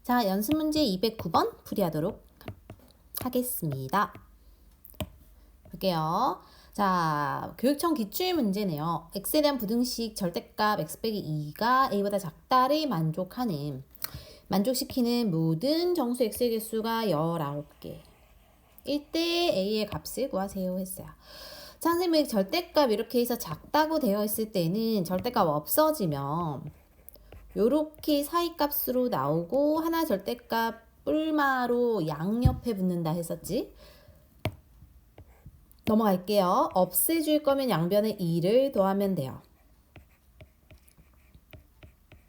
자, 연습 문제 209번 풀이하도록 하겠습니다. 볼게요. 자, 교육청 기출 문제네요. x에 대한 부등식 절대값 x 빼기 2가 a보다 작다를 만족시키는 모든 정수 x의 개수가 19개. 이때 a의 값을 구하세요 했어요. 자, 선생님 절대값 이렇게 해서 작다고 되어 있을 때는 절대값 없어지면 요렇게 사이값으로 나오고 하나 절대값 뿔마로 양옆에 붙는다 했었지. 넘어갈게요. 없애줄 거면 양변에 2를 더하면 돼요.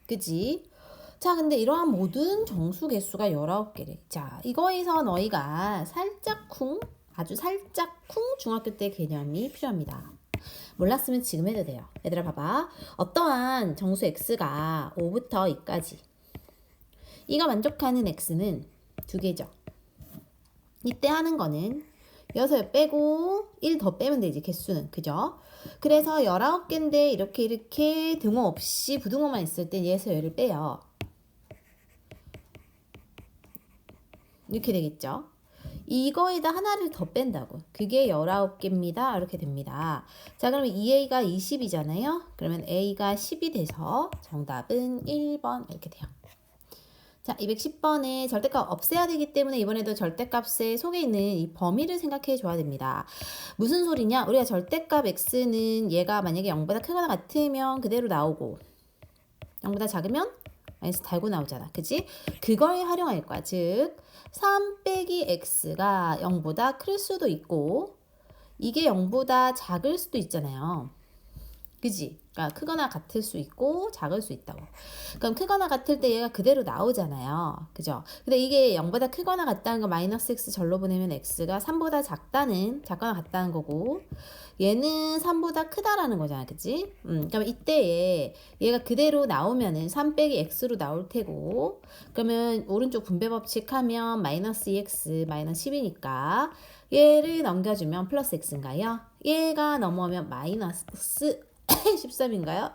그지? 자, 근데 이러한 모든 정수 개수가 19개래. 자, 이거에서 너희가 아주 살짝 중학교 때 개념이 필요합니다. 몰랐으면 지금 해도 돼요. 얘들아 봐봐. 어떠한 정수 x가 5부터 2까지 이가 만족하는 x는 두 개죠. 이때 하는 거는 6 빼고 1 더 빼면 되지, 개수는. 그죠? 그래서 19개인데 이렇게 등호 없이 부등호만 있을 때 얘에서 얘를 빼요. 이렇게 되겠죠? 이거에다 하나를 더 뺀다고. 그게 19개입니다. 이렇게 됩니다. 자, 그러면 2a가 20이잖아요. 그러면 a가 10이 돼서 정답은 1번 이렇게 돼요. 자, 210번에 절대값 없애야 되기 때문에 이번에도 절대값의 속에 있는 이 범위를 생각해 줘야 됩니다. 무슨 소리냐? 우리가 절대값 x는 얘가 만약에 0보다 크거나 같으면 그대로 나오고 0보다 작으면 마이너스 달고 나오잖아. 그치? 그걸 활용할 거야. 즉 3 빼기 x가 0보다 클 수도 있고 이게 0보다 작을 수도 있잖아요. 그지? 그러니까 크거나 같을 수 있고 작을 수 있다고. 그럼 크거나 같을 때 얘가 그대로 나오잖아요. 그죠? 근데 이게 0보다 크거나 같다는 거 마이너스 x 절로 보내면 x가 3보다 작거나 같다는 거고 얘는 3보다 크다라는 거잖아. 그치? 그럼 이때에 얘가 그대로 나오면은 3 빼기 x로 나올 테고 그러면 오른쪽 분배 법칙 하면 마이너스 2x 마이너스 10이니까 얘를 넘겨주면 플러스 x인가요? 얘가 넘어오면 마이너스 13인가요?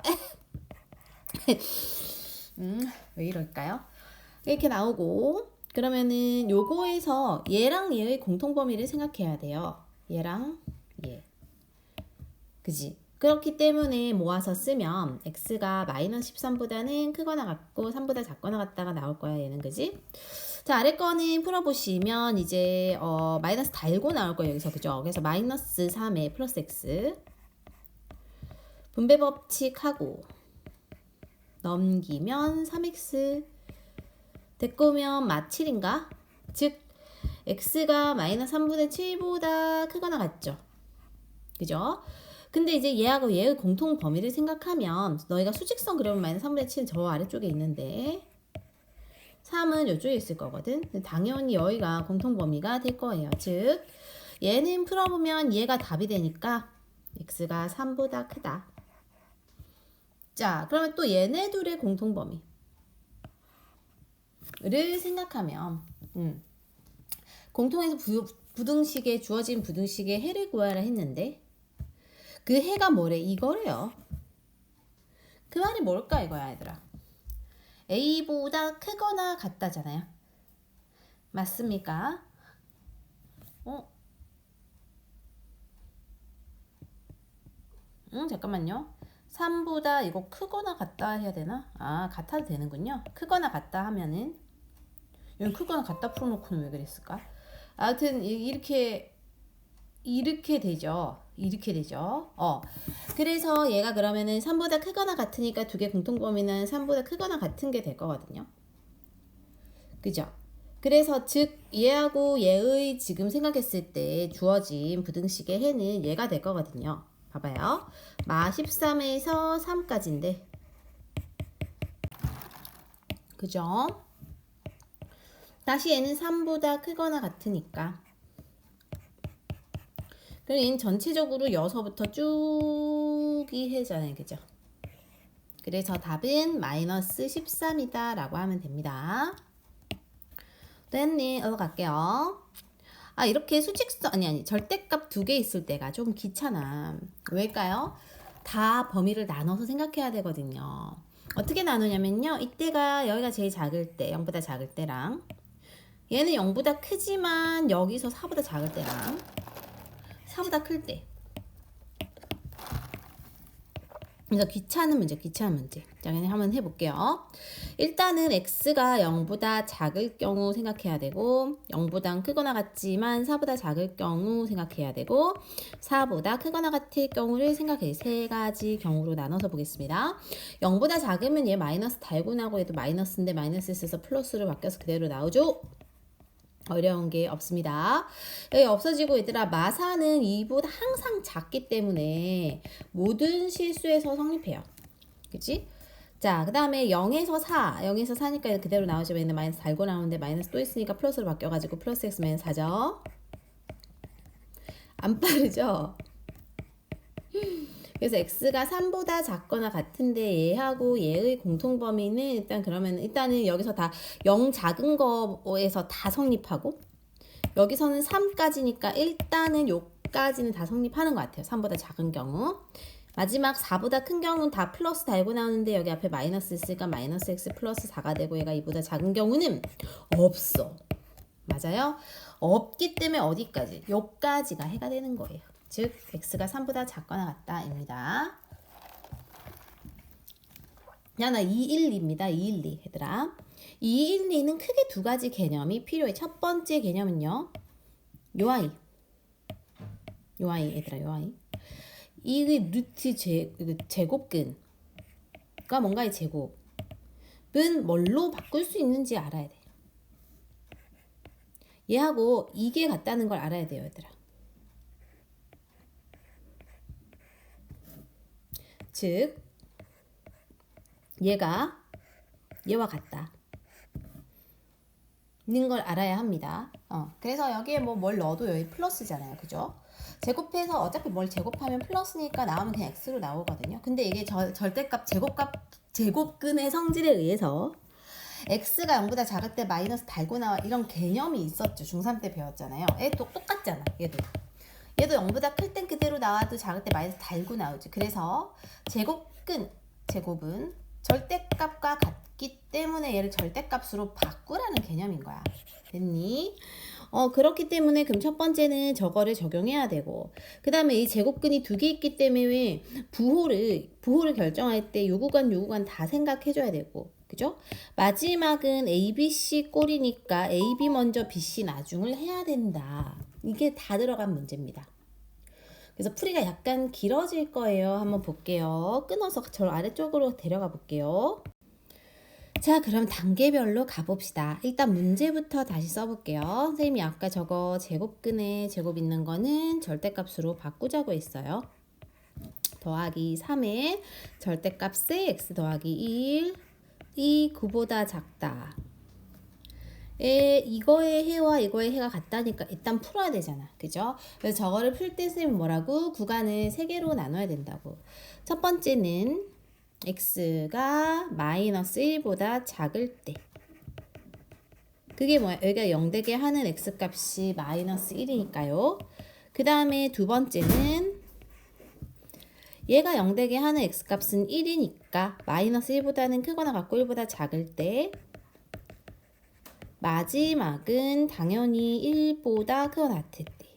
왜 이럴까요? 이렇게 나오고 그러면은 요거에서 얘랑 얘의 공통범위를 생각해야 돼요. 얘랑 얘. 그지? 그렇기 때문에 모아서 쓰면 x가 마이너스 13보다는 크거나 같고 3보다 작거나 같다가 나올 거야. 얘는. 그지? 자, 아래 거는 풀어보시면 이제 마이너스 달고 나올 거예요. 여기서. 그죠? 그래서 마이너스 3에 플러스 x 분배 법칙하고 넘기면 3x 됐고면 마7인가? 즉 x가 마이너스 3분의 7보다 크거나 같죠? 그죠? 근데 이제 얘하고 얘의 공통 범위를 생각하면 너희가 수직선 그려면 마이너스 3분의 7은 저 아래쪽에 있는데 3은 이쪽에 있을 거거든. 당연히 여기가 공통 범위가 될 거예요. 즉 얘는 풀어보면 얘가 답이 되니까 x가 3보다 크다. 자, 그러면 또 얘네 둘의 공통 범위를 생각하면 공통에서 부등식에 주어진 부등식의 해를 구하라 했는데 그 해가 뭐래? 이거래요. 그 말이 뭘까 이거야 얘들아. a보다 크거나 같다잖아요. 맞습니까? 잠깐만요. 3보다 이거 크거나 같다 해야 되나? 아, 같아도 되는군요. 크거나 같다 하면은 여기 크거나 같다 풀어놓고는 왜 그랬을까? 아무튼 이렇게 되죠. 이렇게 되죠. 그래서 얘가 그러면은 3보다 크거나 같으니까 두 개 공통범위는 3보다 크거나 같은 게 될 거거든요. 그죠? 그래서 즉 얘하고 얘의 지금 생각했을 때 주어진 부등식의 해는 얘가 될 거거든요. 봐봐요. 마 13에서 3까지인데 그죠? 다시 얘는 3보다 크거나 같으니까 그리고 얘는 전체적으로 6부터 쭉이 해잖아요. 그죠? 그래서 답은 마이너스 13이다 라고 하면 됩니다. 됐니? 갈게요. 아, 이렇게 수직선 아니 절대값 두 개 있을 때가 좀 귀찮아. 왜일까요? 다 범위를 나눠서 생각해야 되거든요. 어떻게 나누냐면요. 이때가 여기가 제일 작을 때, 0보다 작을 때랑 얘는 0보다 크지만 여기서 4보다 작을 때랑 4보다 클 때. 그래서 귀찮은 문제. 자, 그냥 한번 해볼게요. 일단은 x가 0보다 작을 경우 생각해야 되고 0보다 크거나 같지만 4보다 작을 경우 생각해야 되고 4보다 크거나 같을 경우를 생각해요. 세 가지 경우로 나눠서 보겠습니다. 0보다 작으면 얘 마이너스 달고 나고 얘도 마이너스인데 마이너스 있어서 플러스로 바뀌어서 그대로 나오죠. 어려운 게 없습니다. 여기 없어지고 얘들아 마사는 2보다 항상 작기 때문에 모든 실수에서 성립해요. 그치? 자, 그 다음에 0에서 4니까 그대로 나오죠. 얘는 마이너스 달고 나오는데 마이너스 또 있으니까 플러스로 바뀌어가지고 플러스 x 마이너스 4죠. 안 빠르죠? 그래서 x가 3보다 작거나 같은데 얘하고 얘의 공통범위는 일단은 여기서 다 0 작은 거에서 다 성립하고 여기서는 3까지니까 일단은 요까지는 다 성립하는 것 같아요. 3보다 작은 경우. 마지막 4보다 큰 경우는 다 플러스 달고 나오는데 여기 앞에 마이너스 있으니까 마이너스 x 플러스 4가 되고 얘가 2보다 작은 경우는 없어. 맞아요? 없기 때문에 어디까지? 요까지가 해가 되는 거예요. 즉 x가 3보다 작거나 같다입니다. 야, 나 212입니다. 212 얘들아. 212는 크게 두 가지 개념이 필요해. 첫 번째 개념은요. 요 아이 얘들아, 요 아이. 이 루트 제곱근과 뭔가의 제곱은 뭘로 바꿀 수 있는지 알아야 돼. 얘하고 이게 같다는 걸 알아야 돼요, 얘들아. 즉 얘가 얘와 같다 는 걸 알아야 합니다. 그래서 여기에 뭘 넣어도 여기 플러스잖아요. 그죠? 제곱해서 어차피 뭘 제곱하면 플러스니까 나오면 그냥 x로 나오거든요. 근데 이게 절대값 제곱근의 성질에 의해서 x가 0보다 작을 때 마이너스 달고 나와 이런 개념이 있었죠. 중3 때 배웠잖아요. 얘도 똑같잖아. 얘도 0보다 클 땐 그대로 나와도 작을 때 마이너스 달고 나오지. 그래서 제곱은 절대값과 같기 때문에 얘를 절대값으로 바꾸라는 개념인 거야. 됐니? 그렇기 때문에 그럼 첫 번째는 저거를 적용해야 되고 그 다음에 이 제곱근이 두 개 있기 때문에 부호를 결정할 때 요구간 다 생각해줘야 되고 그죠? 마지막은 A, B, C 꼴이니까 A, B 먼저 B, C 나중을 해야 된다. 이게 다 들어간 문제입니다. 그래서 풀이가 약간 길어질 거예요. 한번 볼게요. 끊어서 저 아래쪽으로 데려가 볼게요. 자, 그럼 단계별로 가봅시다. 일단 문제부터 다시 써볼게요. 선생님이 아까 저거 제곱근에 제곱 있는 거는 절대값으로 바꾸자고 했어요. 더하기 3에 절대값에 x 더하기 1, 이 9보다 작다. 이거의 해와 이거의 해가 같다니까 일단 풀어야 되잖아. 그죠? 그래서 저거를 풀 때 선생님 뭐라고? 구간을 3개로 나눠야 된다고. 첫 번째는 x가 마이너스 1보다 작을 때 그게 뭐야? 여기가 0되게 하는 x값이 마이너스 1이니까요. 그 다음에 두 번째는 얘가 0되게 하는 x값은 1이니까 마이너스 1보다는 크거나 같고 1보다 작을 때 마지막은 당연히 1보다 크거나 같을 때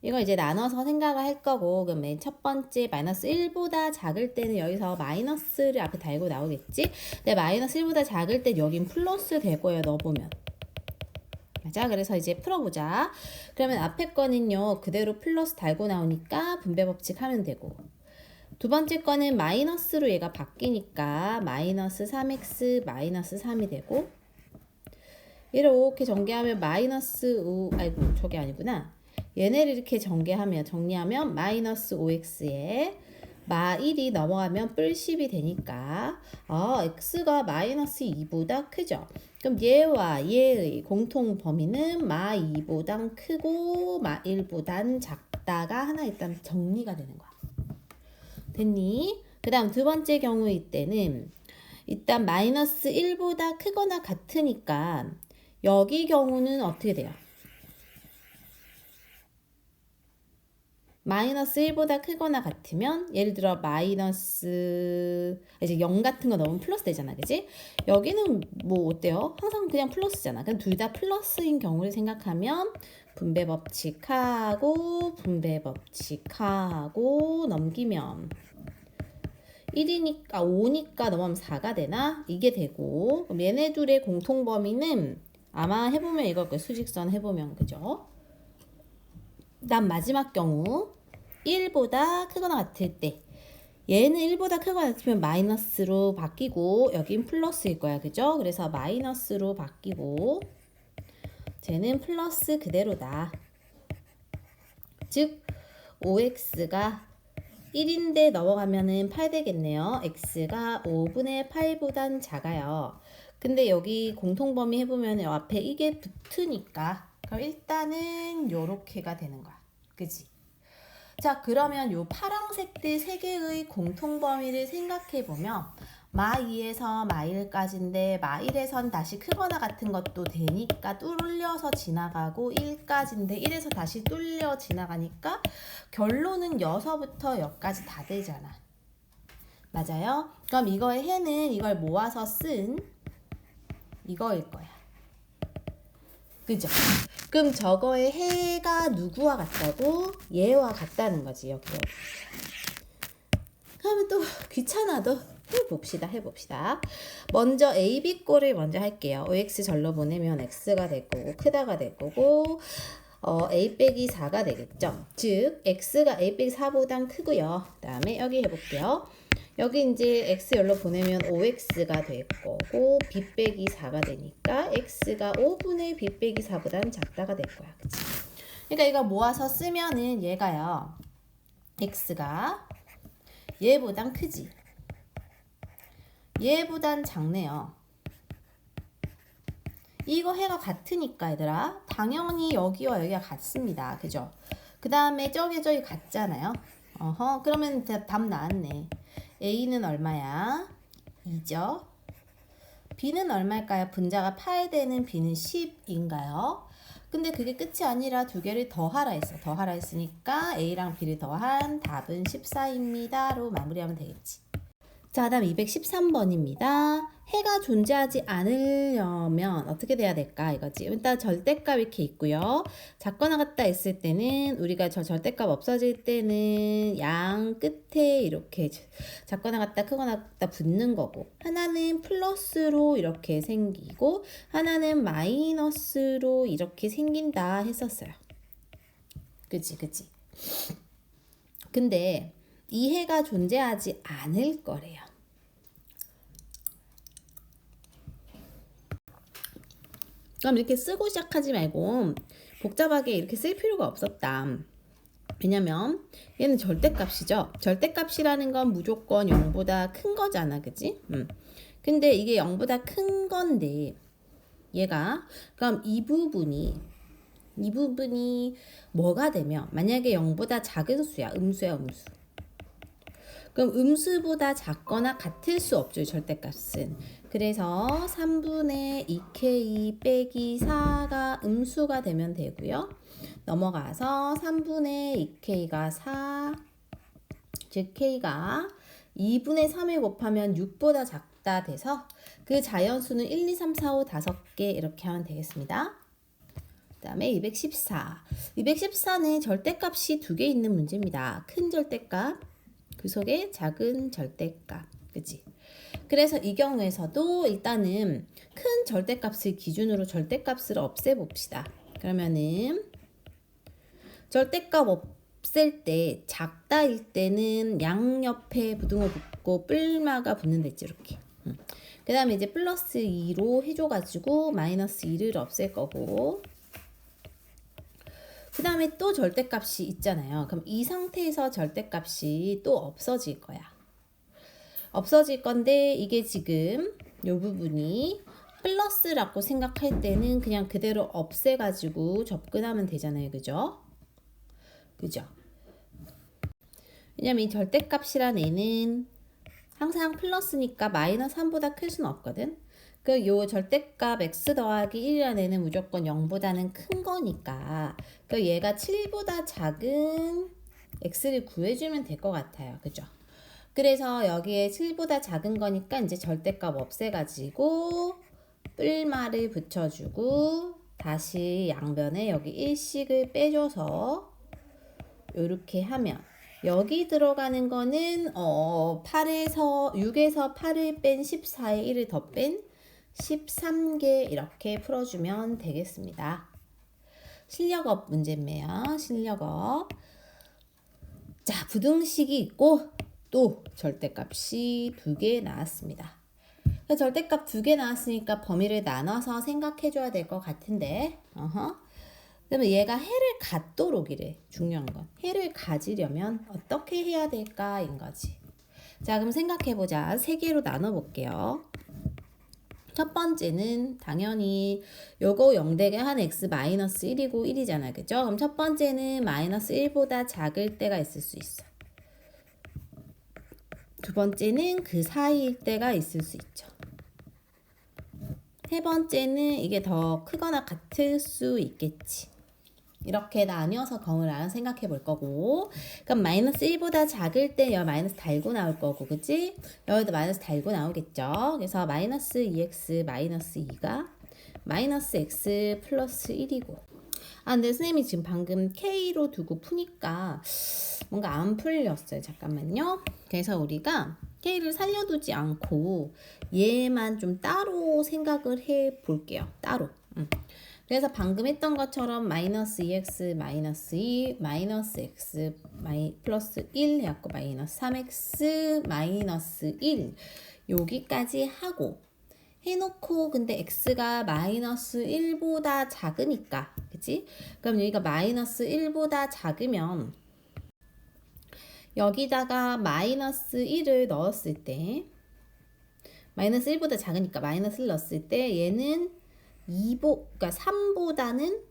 이거 이제 나눠서 생각을 할 거고 그럼 맨 첫 번째 마이너스 1보다 작을 때는 여기서 마이너스를 앞에 달고 나오겠지? 근데 마이너스 1보다 작을 때 여긴 플러스 될 거예요. 넣어보면. 맞아? 그래서 이제 풀어보자. 그러면 앞에 거는요. 그대로 플러스 달고 나오니까 분배 법칙 하면 되고 두 번째 거는 마이너스로 얘가 바뀌니까 마이너스 3x 마이너스 3이 되고 이렇게 전개하면 마이너스 5 아이고 저게 아니구나. 얘네를 이렇게 정리하면 마이너스 5x에 마 1이 넘어가면 뿔 10이 되니까 x가 마이너스 2보다 크죠. 그럼 얘와 얘의 공통 범위는 마 2보단 크고 마 1보단 작다가 하나 일단 정리가 되는 거야. 됐니? 그 다음 두 번째 경우일 때는 일단 마이너스 1보다 크거나 같으니까 여기 경우는 어떻게 돼요? 마이너스 1보다 크거나 같으면 예를 들어 마이너스 이제 0 같은 거 넣으면 플러스 되잖아. 그지? 여기는 뭐 어때요? 항상 그냥 플러스잖아. 그럼 둘 다 플러스인 경우를 생각하면 분배 법칙하고 분배 법칙하고 넘기면 1이니까 5니까 넘으면 4가 되나? 이게 되고 그럼 얘네 둘의 공통 범위는 아마 해보면 이걸 거예요. 수직선 해보면 그죠? 그다음 마지막 경우 1보다 크거나 같을 때 얘는 1보다 크거나 같으면 마이너스로 바뀌고 여긴 플러스일 거야. 그죠? 그래서 마이너스로 바뀌고 쟤는 플러스 그대로다. 즉 5x가 1인데 넘어가면은 8 되겠네요. x가 5분의 8보단 작아요. 근데 여기 공통범위 해보면 앞에 이게 붙으니까 그럼 일단은 요렇게가 되는 거야. 그지? 자, 그러면 요 파란색들 세 개의 공통범위를 생각해보면 마2에서 마1까지인데 마1에선 다시 크거나 같은 것도 되니까 뚫려서 지나가고 1까지인데 1에서 다시 뚫려 지나가니까 결론은 여서부터 여까지 다 되잖아. 맞아요? 그럼 이거의 해는 이걸 모아서 쓴 이거일 거야. 그죠? 그럼 저거의 해가 누구와 같다고? 얘와 같다는 거지. 여기. 그러면 또 귀찮아도 해봅시다. 먼저 A, B 꼴을 먼저 할게요. OX 절로 보내면 X가 될 거고 크다가 될 거고 A 빼기 4가 되겠죠. 즉 X가 A 빼기 4보단 크고요. 그 다음에 여기 해볼게요. 여기 이제 X 열로 보내면 5X가 될 거고 B 빼기 4가 되니까 X가 5분의 B 빼기 4보단 작다가 될 거야. 그치? 그러니까 이거 모아서 쓰면은 얘가요. X가 얘보단 크지. 얘보단 작네요. 이거 해가 같으니까 얘들아 당연히 여기와 여기가 같습니다. 그죠? 그 다음에 저기 같잖아요. 그러면 답 나왔네. A는 얼마야? 2죠. B는 얼마일까요? 분자가 8 되는 B는 10인가요? 근데 그게 끝이 아니라 두 개를 더하라 했어. 더하라 했으니까 A랑 B를 더한 답은 14입니다로 마무리하면 되겠지. 자, 다음 213번입니다. 해가 존재하지 않으려면 어떻게 돼야 될까 이거지. 일단 절대값 이렇게 있고요. 작거나 같다 했을 때는 우리가 저 절대값 없어질 때는 양 끝에 이렇게 작거나 같다 크거나 같다 붙는 거고 하나는 플러스로 이렇게 생기고 하나는 마이너스로 이렇게 생긴다 했었어요. 그치. 근데 이 해가 존재하지 않을 거래요. 그럼 이렇게 쓰고 시작하지 말고 복잡하게 이렇게 쓸 필요가 없었다. 왜냐면 얘는 절대값이죠. 절대값이라는 건 무조건 0보다 큰 거잖아. 그치? 근데 이게 0보다 큰 건데 얘가 그럼 이 부분이 뭐가 되면 만약에 0보다 작은 수야. 음수야. 그럼 음수보다 작거나 같을 수 없죠. 절대값은. 그래서 3분의 2k 빼기 4가 음수가 되면 되고요. 넘어가서 3분의 2k가 4, 즉 k가 2분의 3을 곱하면 6보다 작다 돼서 그 자연수는 1, 2, 3, 4, 5, 5개 이렇게 하면 되겠습니다. 그 다음에 214는 절대값이 2개 있는 문제입니다. 큰 절대값, 그 속에 작은 절대값. 그치? 그래서 이 경우에서도 일단은 큰 절대값을 기준으로 절대값을 없애봅시다. 그러면은 절대값 없앨 때 작다일 때는 양옆에 부등호 붙고 뿔마가 붙는다 했지 이렇게. 그 다음에 이제 플러스 2로 해줘가지고 마이너스 2를 없앨 거고 그 다음에 또 절대값이 있잖아요. 그럼 이 상태에서 절대값이 또 없어질 거야. 없어질 건데 이게 지금 이 부분이 플러스라고 생각할 때는 그냥 그대로 없애가지고 접근하면 되잖아요. 그죠? 왜냐면 이 절대값이란 애는 항상 플러스니까 마이너스 3보다 클 수는 없거든. 그 요 절대값 x 더하기 1이라는 애는 무조건 0보다는 큰 거니까 그 얘가 7보다 작은 x를 구해주면 될 것 같아요. 그죠? 그래서 여기에 7보다 작은 거니까 이제 절대값 없애가지고 뿔말을 붙여주고 다시 양변에 여기 일식을 빼줘서 이렇게 하면 여기 들어가는 거는 6에서 8을 뺀 14에 1을 더 뺀 13개 이렇게 풀어주면 되겠습니다. 실력업 문제입니다. 실력업. 자, 부등식이 있고 또 절대값이 2개 나왔습니다. 절대값 2개 나왔으니까 범위를 나눠서 생각해 줘야 될 것 같은데 그러면 얘가 해를 갖도록이래. 중요한 건 해를 가지려면 어떻게 해야 될까인 거지. 자, 그럼 생각해 보자. 3개로 나눠 볼게요. 첫 번째는 당연히 요거 0대가 한 x 마이너스 1이고 1이잖아. 그죠? 그럼 첫 번째는 마이너스 1보다 작을 때가 있을 수 있어. 두 번째는 그 사이일 때가 있을 수 있죠. 세 번째는 이게 더 크거나 같을 수 있겠지. 이렇게 나뉘어서 검을 생각해 볼 거고, 그럼 마이너스 1보다 작을 때 여기 마이너스 달고 나올 거고, 그치? 여기도 마이너스 달고 나오겠죠? 그래서 마이너스 2x 마이너스 2가 마이너스 x 플러스 1이고. 근데 선생님이 지금 방금 k로 두고 푸니까 뭔가 안 풀렸어요. 잠깐만요. 그래서 우리가 k를 살려두지 않고 얘만 좀 따로 생각을 해 볼게요. 따로. 그래서 방금 했던 것처럼 마이너스 2x 마이너스 2 마이너스 x 플러스 1 해갖고 마이너스 3x 마이너스 1 여기까지 하고 해놓고 근데 x가 마이너스 1보다 작으니까 그치? 그럼 여기가 마이너스 1보다 작으면 여기다가 마이너스 1을 넣었을 때 마이너스 1보다 작으니까 마이너스 1 넣었을 때 얘는 그러니까 3보다는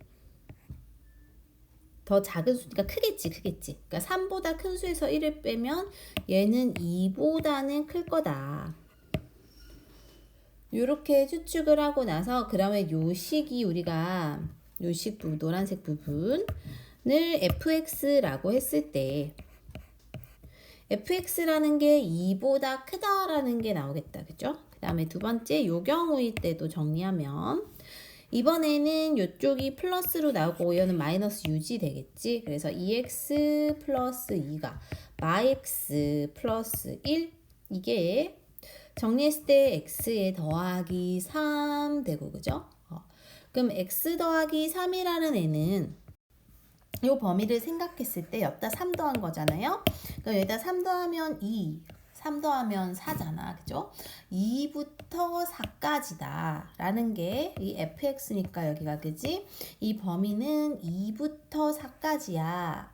더 작은 수니까 크겠지. 그러니까 3보다 큰 수에서 1을 빼면 얘는 2보다는 클 거다. 이렇게 추측을 하고 나서 그러면 요 식이 우리가 요식 부분 노란색 부분을 fx라고 했을 때 fx라는 게 2보다 크다라는 게 나오겠다. 그죠? 그 다음에 두 번째 요 경우일 때도 정리하면 이번에는 이쪽이 플러스로 나오고 얘는 마이너스 유지 되겠지. 그래서 2x 플러스 2가 마x 플러스 1 이게 정리했을 때 x에 더하기 3 되고 그죠? 그럼 x 더하기 3이라는 애는 이 범위를 생각했을 때 여기다 3 더한 거잖아요. 그럼 여기다 3 더하면 2 3 더하면 4잖아. 그죠? 2부터 4까지다. 라는 게 이 fx니까 여기가 그지? 이 범위는 2부터 4까지야.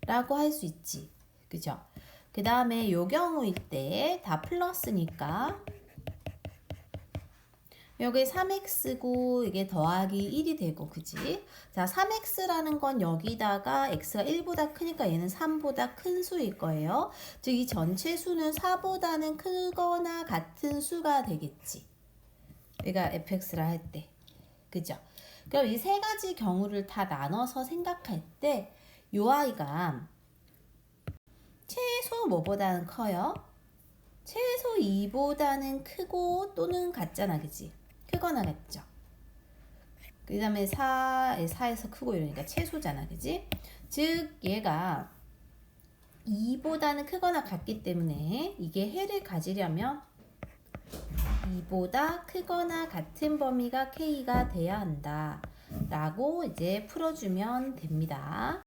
라고 할 수 있지. 그죠? 그 다음에 요 경우일 때 다 플러스니까 여기 3x고 이게 더하기 1이 되고 그지? 자, 3x라는 건 여기다가 x가 1보다 크니까 얘는 3보다 큰 수일 거예요. 즉 이 전체 수는 4보다는 크거나 같은 수가 되겠지. 우리가 fx라 할 때. 그죠? 그럼 이 세 가지 경우를 다 나눠서 생각할 때 요 아이가 최소 뭐보다는 커요? 최소 2보다는 크고 또는 같잖아. 그지? 크거나 같죠. 그 다음에 4에서 크고 이러니까 최소잖아. 그지? 즉 얘가 2보다는 크거나 같기 때문에 이게 해를 가지려면 2보다 크거나 같은 범위가 K가 돼야 한다. 라고 이제 풀어주면 됩니다.